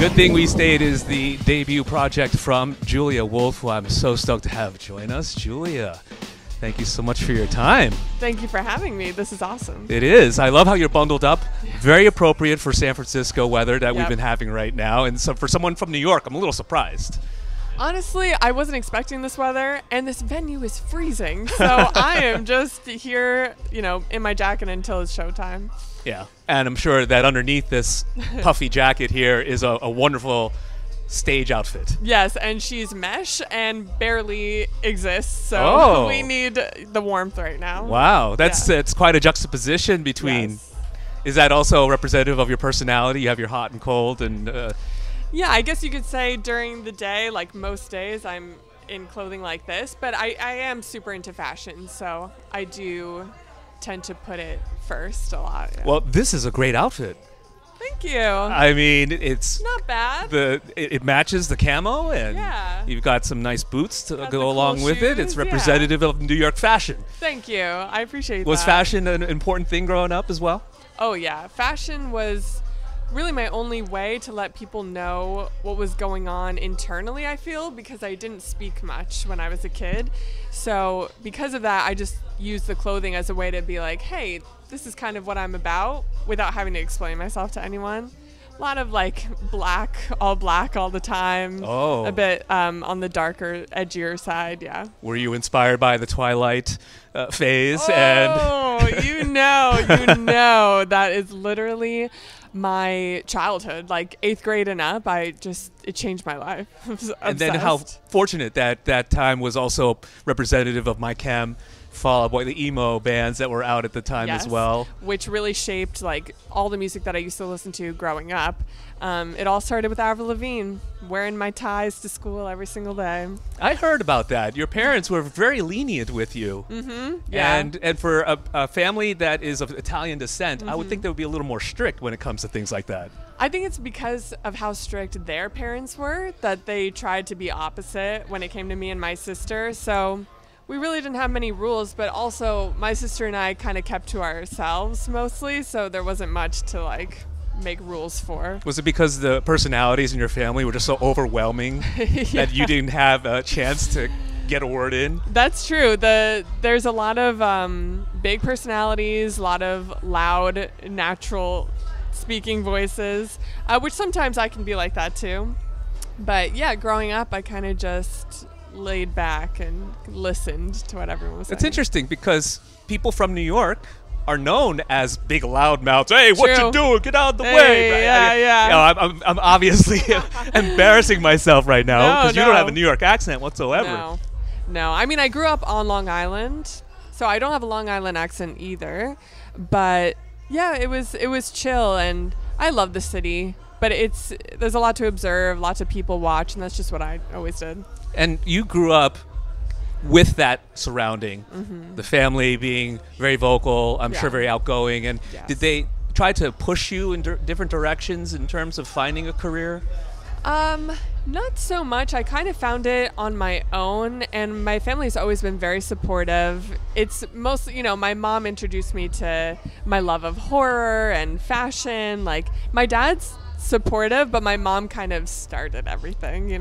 Good Thing We Stayed is the debut project from Julia Wolf, who I'm so stoked to have join us. Julia, thank you so much for your time. Thank you for having me. This is awesome. It is. I love how you're bundled up. Very appropriate for San Francisco weather that we've been having right now. And so for someone from New York, I'm a little surprised. Honestly, I wasn't expecting this weather, and this venue is freezing. So I am just here, in my jacket until it's showtime. Yeah. And I'm sure that underneath this puffy jacket here is a wonderful stage outfit. Yes, and she's mesh and barely exists, so we need the warmth right now. Wow, it's quite a juxtaposition between. Yes. Is that also representative of your personality? You have your hot and cold, and yeah, I guess you could say during the day, like most days, I'm in clothing like this, but I am super into fashion, so I do tend to put it first a lot. Yeah. Well, this is a great outfit. Thank you. I mean, it's not bad. It matches the camo, and you've got some nice boots to go along with it. It's representative of New York fashion. Thank you. I appreciate that. Was fashion an important thing growing up as well? Oh, yeah. Fashion was really my only way to let people know what was going on internally, I feel, because I didn't speak much when I was a kid. So because of that, I just used the clothing as a way to be like, hey, this is kind of what I'm about, without having to explain myself to anyone. A lot of like black all the time. Oh. A bit on the darker, edgier side, yeah. Were you inspired by the Twilight phase? Oh, you know, that is literally my childhood. Like 8th grade and up, it changed my life. And then how fortunate that time was also representative of my chem, Fall Out Boy, the emo bands that were out at the time as well. Which really shaped like all the music that I used to listen to growing up. It all started with Avril Lavigne, wearing my ties to school every single day. I heard about that. Your parents were very lenient with you. Mm-hmm. Yeah. And for a family that is of Italian descent, I would think they would be a little more strict when it comes to things like that. I think it's because of how strict their parents were that they tried to be opposite when it came to me and my sister. So we really didn't have many rules, but also my sister and I kind of kept to ourselves mostly, so there wasn't much to like make rules for. Was it because the personalities in your family were just so overwhelming that you didn't have a chance to get a word in? That's true. There's a lot of big personalities, a lot of loud, natural speaking voices, which sometimes I can be like that too. But yeah, growing up, I kind of just laid back and listened to what everyone was saying. It's interesting because people from New York are known as big loud mouths. Hey, what you doing? Get out of the way! I'm obviously embarrassing myself right now because you don't have a New York accent whatsoever. No. I mean, I grew up on Long Island, so I don't have a Long Island accent either. But yeah, it was chill, and I love the city. But there's a lot to observe, lots of people watch, and that's just what I always did. And you grew up with that surrounding, the family being very vocal, I'm sure very outgoing. And did they try to push you in different directions in terms of finding a career? Not so much. I kind of found it on my own, and my family's always been very supportive. It's mostly, my mom introduced me to my love of horror and fashion. Like, my dad's supportive, but my mom kind of started everything,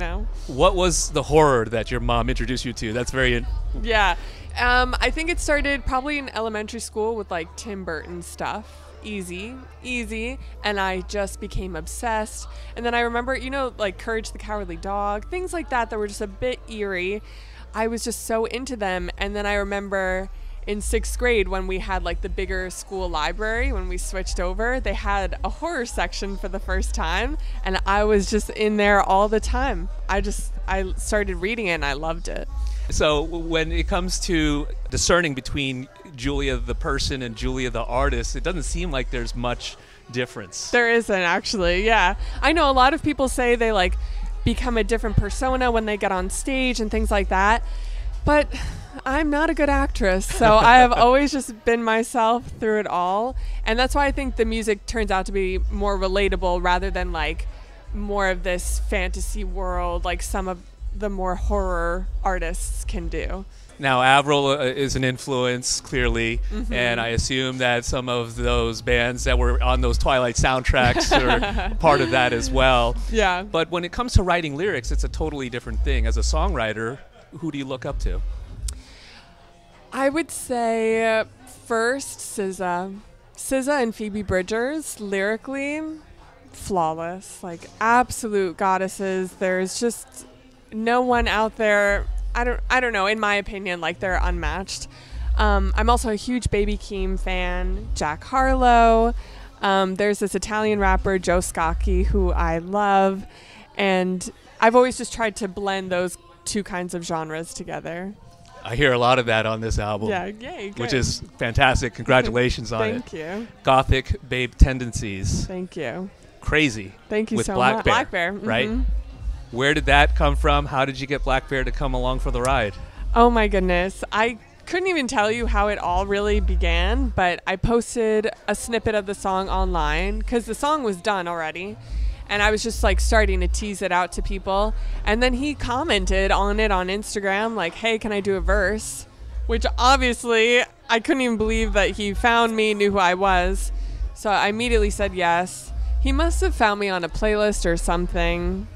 What was the horror that your mom introduced you to? That's very... Yeah. I think it started probably in elementary school with like Tim Burton stuff. Easy. And I just became obsessed. And then I remember, like Courage the Cowardly Dog, things like that were just a bit eerie. I was just so into them. And then I remember in 6th grade when we had like the bigger school library, when we switched over, they had a horror section for the first time, and I was just in there all the time. I started reading it and I loved it. So when it comes to discerning between Julia the person and Julia the artist, it doesn't seem like there's much difference. There isn't, actually. Yeah, I know a lot of people say they like become a different persona when they get on stage and things like that, but I'm not a good actress, so I have always just been myself through it all. And that's why I think the music turns out to be more relatable rather than like more of this fantasy world like some of the more horror artists can do. Now, Avril is an influence, clearly, and I assume that some of those bands that were on those Twilight soundtracks are part of that as well. Yeah. But when it comes to writing lyrics, it's a totally different thing. As a songwriter, who do you look up to? I would say first SZA. SZA and Phoebe Bridgers, lyrically, flawless. Like, absolute goddesses. There's just no one out there. I don't know, in my opinion, like, they're unmatched. I'm also a huge Baby Keem fan, Jack Harlow. There's this Italian rapper, Joe Scacchi, who I love. And I've always just tried to blend those two kinds of genres together. I hear a lot of that on this album. Yeah, yay, good. Which is fantastic. Congratulations on it. Thank you. Gothic Babe Tendencies. Thank you. Crazy. Thank you with so Black much. Bear, Black Bear. right? Where did that come from? How did you get Black Bear to come along for the ride? Oh my goodness. I couldn't even tell you how it all really began, but I posted a snippet of the song online because the song was done already. And I was just like starting to tease it out to people. And then he commented on it on Instagram, like, hey, can I do a verse? Which obviously I couldn't even believe that he found me, knew who I was. So I immediately said yes. He must have found me on a playlist or something.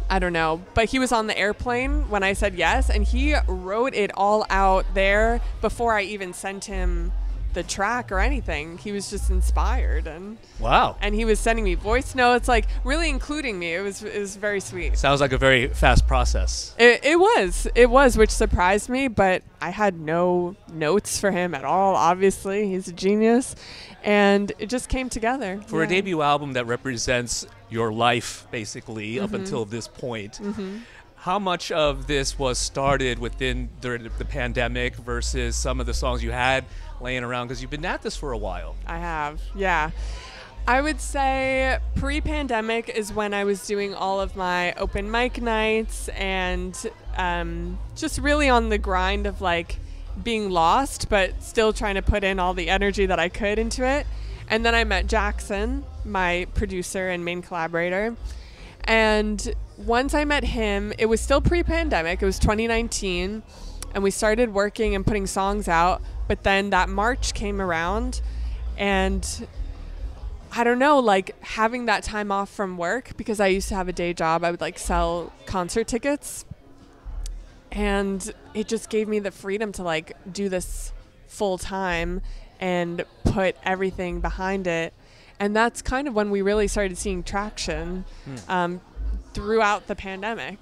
I don't know. But he was on the airplane when I said yes. And he wrote it all out there before I even sent him the track or anything. He was just inspired, and wow. And he was sending me voice notes, like really including me. It was very sweet. Sounds like a very fast process. It was, which surprised me, but I had no notes for him at all. Obviously, he's a genius, and it just came together. For a debut album that represents your life, basically, up until this point, how much of this was started within the pandemic versus some of the songs you had laying around? Because you've been at this for a while. I have, yeah. I would say pre-pandemic is when I was doing all of my open mic nights and just really on the grind of like being lost, but still trying to put in all the energy that I could into it. And then I met Jackson, my producer and main collaborator. And once I met him, it was still pre-pandemic. It was 2019. And we started working and putting songs out. But then that March came around. And I don't know, like having that time off from work, because I used to have a day job. I would like sell concert tickets. And it just gave me the freedom to like do this full time and put everything behind it. And that's kind of when we really started seeing traction throughout the pandemic,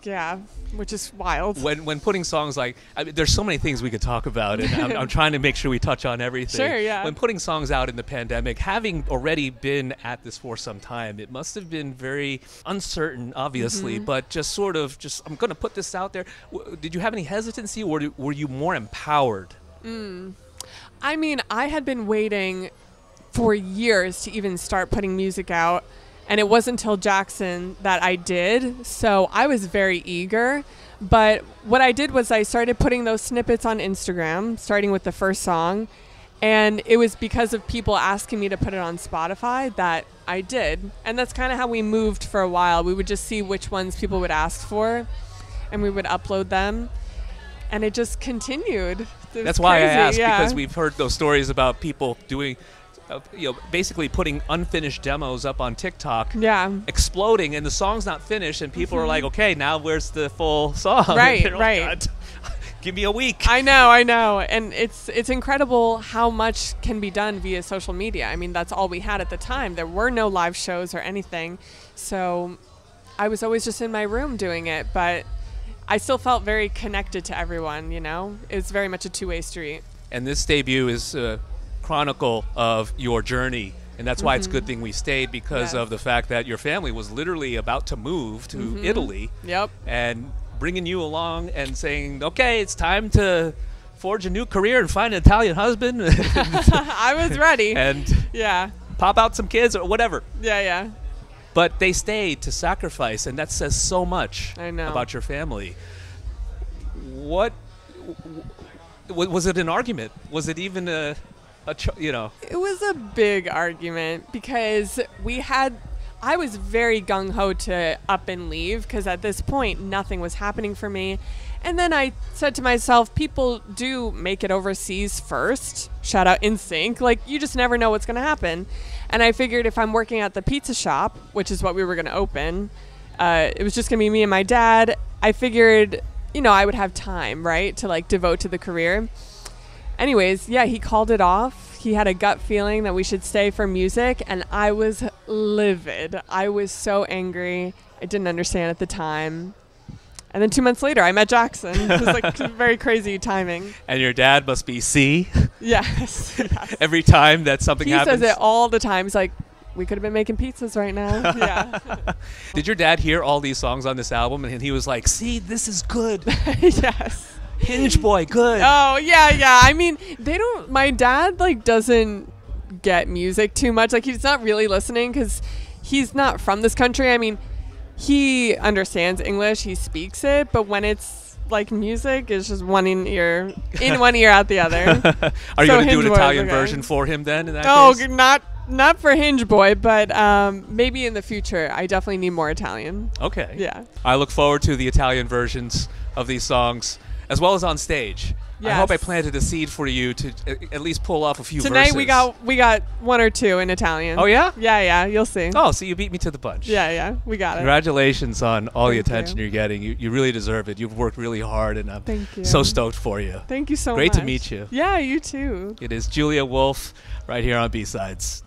which is wild. When putting songs like, I mean, there's so many things we could talk about, and I'm trying to make sure we touch on everything. Sure, yeah. When putting songs out in the pandemic, having already been at this for some time, it must have been very uncertain, obviously, but just sort of, I'm going to put this out there. Did you have any hesitancy, or were you more empowered? I mean, I had been waiting for years to even start putting music out, and it wasn't until Jackson that I did, so I was very eager. But what I did was I started putting those snippets on Instagram, starting with the first song, and it was because of people asking me to put it on Spotify that I did. And that's kind of how we moved for a while. We would just see which ones people would ask for, and we would upload them, and it just continued. That's why I asked, because we've heard those stories about people doing, basically putting unfinished demos up on TikTok, exploding, and the song's not finished, and people are like, okay, now where's the full song? Right, like, right. Give me a week. I know. And it's incredible how much can be done via social media. I mean, that's all we had at the time. There were no live shows or anything. So I was always just in my room doing it, but I still felt very connected to everyone, It's very much a two-way street. And this debut is a chronicle of your journey, and that's why it's a good thing we stayed, because of the fact that your family was literally about to move to Italy. Yep. And bringing you along and saying, okay, it's time to forge a new career and find an Italian husband. I was ready. And pop out some kids or whatever. Yeah. But they stayed to sacrifice, and that says so much about your family. What was it? An argument? Was it even a? It was a big argument, because we had I was very gung-ho to up and leave because at this point, nothing was happening for me. And then I said to myself, people do make it overseas first. Shout out NSYNC. Like, you just never know what's going to happen. And I figured if I'm working at the pizza shop, which is what we were going to open, it was just going to be me and my dad. I figured, I would have time, right, to like devote to the career. Anyways, yeah, he called it off. He had a gut feeling that we should stay for music, and I was livid. I was so angry. I didn't understand at the time. And then 2 months later, I met Jackson. It was like very crazy timing. And your dad must be C? Yes. Every time that something happens? He says it all the time. He's like, we could have been making pizzas right now. Yeah. Did your dad hear all these songs on this album, and he was like, see, this is good? Yes. Hinge Boy, good. Oh, yeah. I mean, my dad, like, doesn't get music too much. Like, he's not really listening because he's not from this country. I mean, he understands English. He speaks it. But when it's, like, music, it's just one ear in one ear, out the other. Are you going to do an Italian version for him then in that case? Not for Hinge Boy, but maybe in the future. I definitely need more Italian. Okay. Yeah. I look forward to the Italian versions of these songs, as well as on stage. Yes. I hope I planted a seed for you to at least pull off a few verses. Tonight we got 1 or 2 in Italian. Oh, yeah? Yeah, you'll see. Oh, so you beat me to the punch. Yeah, we got it. Congratulations on all the attention you're getting. You really deserve it. You've worked really hard, and I'm so stoked for you. Thank you so much. Great to meet you. Yeah, you too. It is Julia Wolf right here on B-Sides.